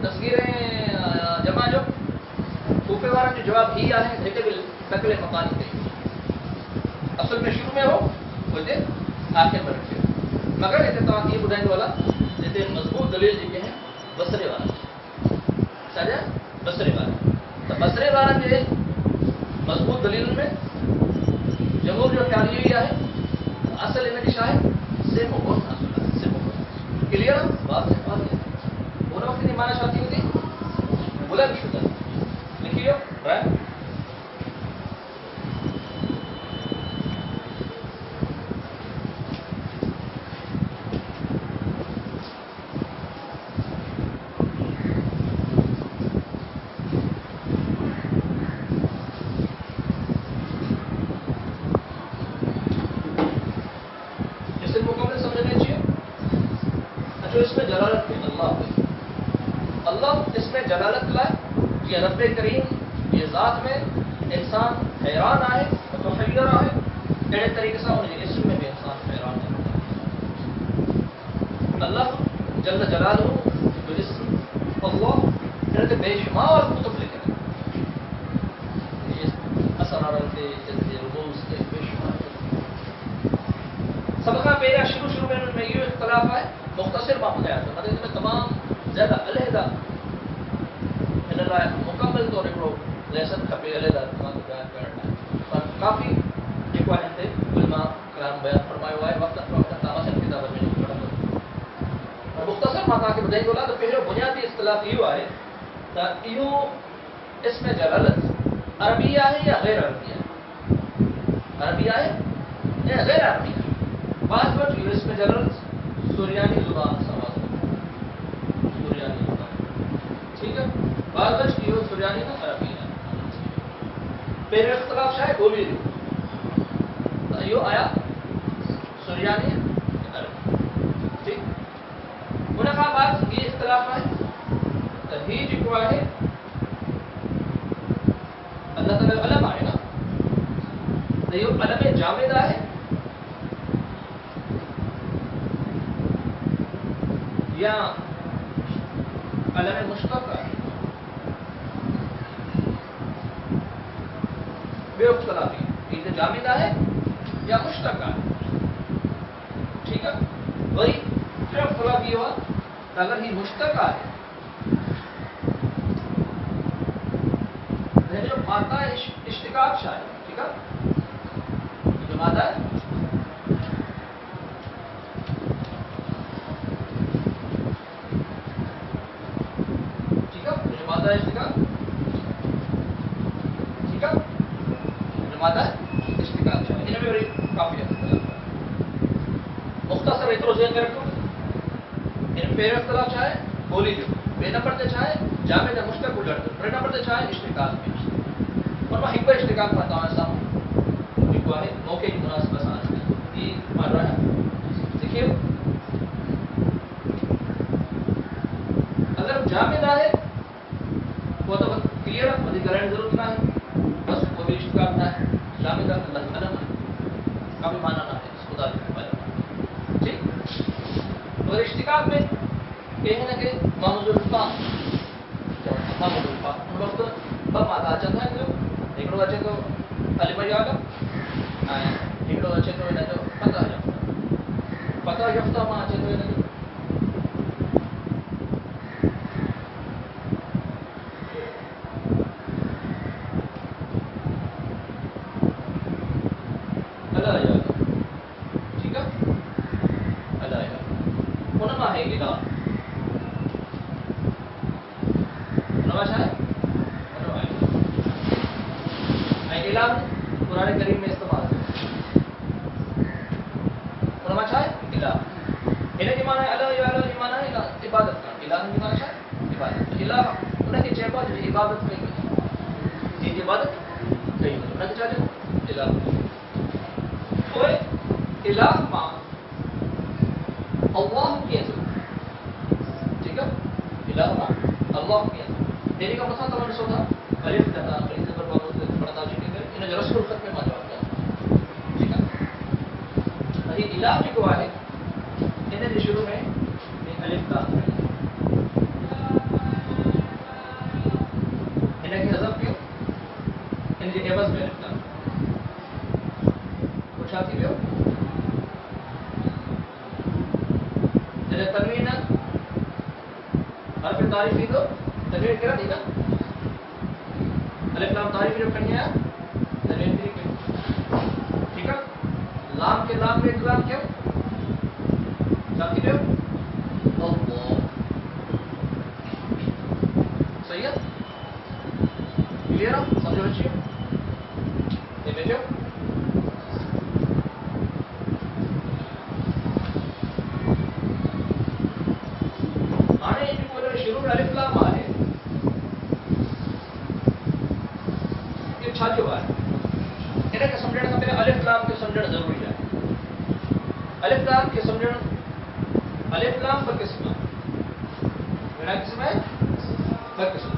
तस्वीरें जमा जो सूफे वारा जो जवाब ही आहे जेके भी तकले मकान ते असल में शुरू में हो वजे आखिर में रखे मगर इते तव्हां खे ॿुधाईंदो वाला जिते मजबूत दलील जेके हैं बसरे वारा साजा बसरे वारा तो बसरे वारा जे मजबूत दलील में जमहूर जो ख्याल यही है असल इन जी है सेमो कोन क्लियर बात है उन वक्त की माना छा थी होती बुलंद शुदा लिखियो राइट इसमें जलालत है अल्लाह इसमें जलालत ला ये रब करीम ये ज़ात में इंसान हैरान आए तो हैर आए अड़े तरीके से उनके इसम में भी इंसान हैरान है अल्लाह जल्ल जलालहू जो इसम अल्लाह इनके बेशुमार कुतुब लिखे असरार के जल्दी रुबूस के बेशुमार सबका पहला शुरू में उनमें ये इख्तिलाफ है मुख्तसर मां ॿुधाया थो मतलब इसमें तमाम ज़्यादा अलहदा इन लाइ मुकम्मल तौर हिकिड़ो लेसन खपे अलहदा तमामु बयान करण लाइ पर काफ़ी जेको आहे हिते उलमा कलाम बयान फरमायो आहे वक़्तन फ़वक़्तन तव्हां किताब में पढ़ंदो पर मुख्तसर मां तव्हांखे ॿुधाईंदो आहे त पहिरियों बुनियादी इख़्तिलाफ़ इहो आहे त इहो इसमें जलालत अरबी आहे या गैर अरबी आहे अरबी आहे या गैर अरबी आहे बात वटि इहो इसमें जलालत सुरियानी जुबान सवाल सुरियानी जुबान ठीक है बात बच की हो सुरियानी ना अरबी है फिर इख्तिलाफ शायद बोली तो यो आया सुरियानी अरबी ठीक उन खां बाद ये इख्तिलाफ है तो ही जेको आहे अल्लाह ताला अलम आहे ना तो यो अलम जामिद आहे या अलम मुश्तक है बेख्तलाफी ये जामिदा है या मुश्तक है ठीक है वही फिर इख्तिलाफ ये हुआ अगर ही मुश्तक है जो मादा इश्तिकाक शाह है ठीक है जो मादा है इश्तिकाक ठीक है मादा इश्तिकाक इन में काफ़ी मुख्तसर एतिरो ज़हन में रखो इन पहिरियों इख़्तिलाफ़ छा आहे ॿोली जो ॿिए नंबर ते छा आहे जामिद मुश्तक उलट टे नंबर ते छा आहे इश्तिकाक पर मां हिकु इश्तिकाक मां तव्हां सां जेको आहे मौक़े जी मुनासिबत सां ही मां रहिया लिखियो अगर जामिद आहे वो तो क्लियर है वधी करण जरूरत ना है बस कोई भी इश्तिकाक ना है जामिद अल्लाह अलम है कभी माना ना है खुदा के ठीक और इश्तिकाक में कहीं ना कहीं महमूदुल फा उन वक्त ब मादा अचनि था जो हिकिड़ो अचे थो अलिफ याद ऐं हिकिड़ो अचे थो हिन जो फतह यफ्ता मां अचे थो हिन जो कुरान करीम में इस्तेमाल इनकी माना है अल्लाह की माना है इबादत का इलाह की माना है इबादत इलाह उनके चेबा जो इबादत नहीं जी इबादत नहीं उनके चाहे इलाह कोई इलाह मां अल्लाह की ठीक है इलाह मां अल्लाह की तेरी का मतलब तमाम सोचा अलिफ का अलिफ पर बाबू पढ़ता जी के इन रसूल खत में मां जवाब ठीक है ये इलाह की को है इन्हें शुरू में अलिफ का हर पे तारीफी तो तनवीर करा थी ना अलिफ लाम तारीफी जो करनी है तनवीर की ठीक है लाम के लाम में इकराम क्यों साथी क्यों अल्लाह सही है क्लियर है समझो बच्चे ये बेटो आने को शुरू में अलिफ लाम आ है ये छा जो है इन्हें के समझने का पहले अलिफ लाम के समझना जरूरी है अलिफ लाम के समझना अलिफ लाम पर किस्म मेरा किस्म है पर किस्म